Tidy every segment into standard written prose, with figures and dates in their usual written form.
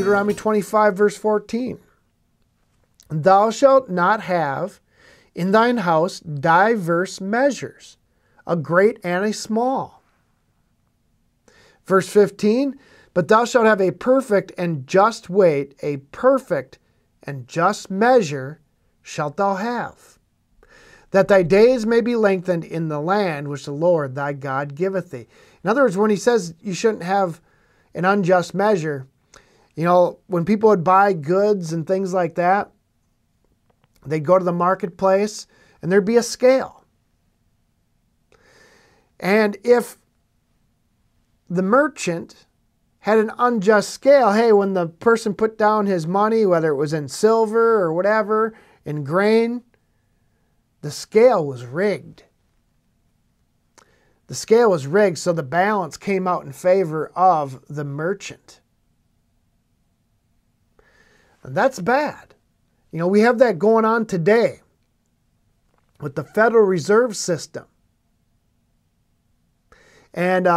Deuteronomy 25, verse 14. Thou shalt not have in thine house diverse measures, a great and a small. Verse 15, but thou shalt have a perfect and just weight, a perfect and just measure shalt thou have, that thy days may be lengthened in the land which the Lord thy God giveth thee. In other words, when he says you shouldn't have an unjust measure, when people would buy goods and things like that, they'd go to the marketplace and there'd be a scale. And if the merchant had an unjust scale, hey, when the person put down his money, whether it was in silver or whatever, in grain, the scale was rigged. The scale was rigged so the balance came out in favor of the merchant. And that's bad. We have that going on today with the Federal Reserve System. And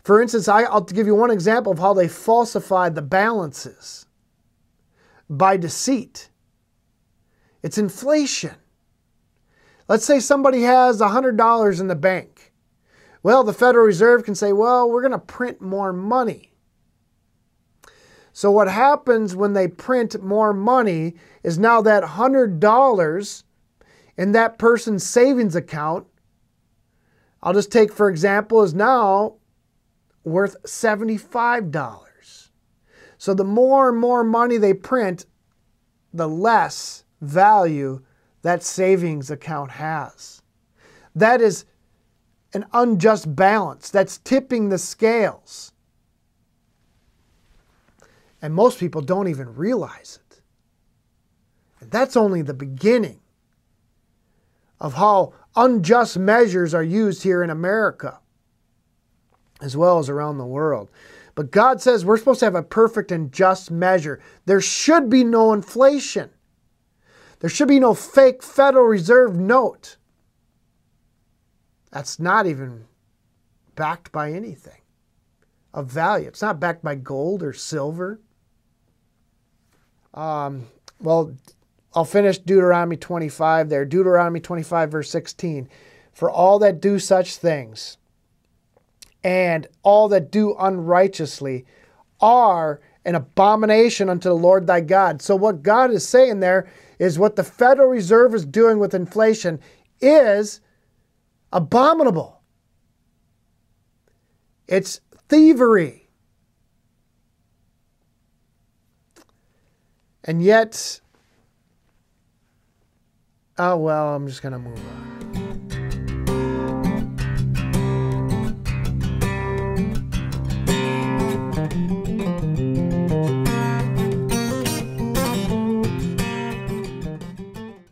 for instance, I'll give you one example of how they falsified the balances by deceit. It's inflation. Let's say somebody has $100 in the bank. Well, the Federal Reserve can say, well, we're going to print more money. So what happens when they print more money is now that $100 in that person's savings account, I'll just take for example, is now worth $75. So the more and more money they print, the less value that savings account has. That is an unjust balance. That's tipping the scales. And most people don't even realize it. And that's only the beginning of how unjust measures are used here in America, as well as around the world. But God says we're supposed to have a perfect and just measure. There should be no inflation. There should be no fake Federal Reserve note. That's not even backed by anything of value. It's not backed by gold or silver. Well, I'll finish Deuteronomy 25 there. Deuteronomy 25, verse 16. For all that do such things and all that do unrighteously are an abomination unto the Lord thy God. So what God is saying there is what the Federal Reserve is doing with inflation is abominable. It's thievery. And yet, I'm just going to move on.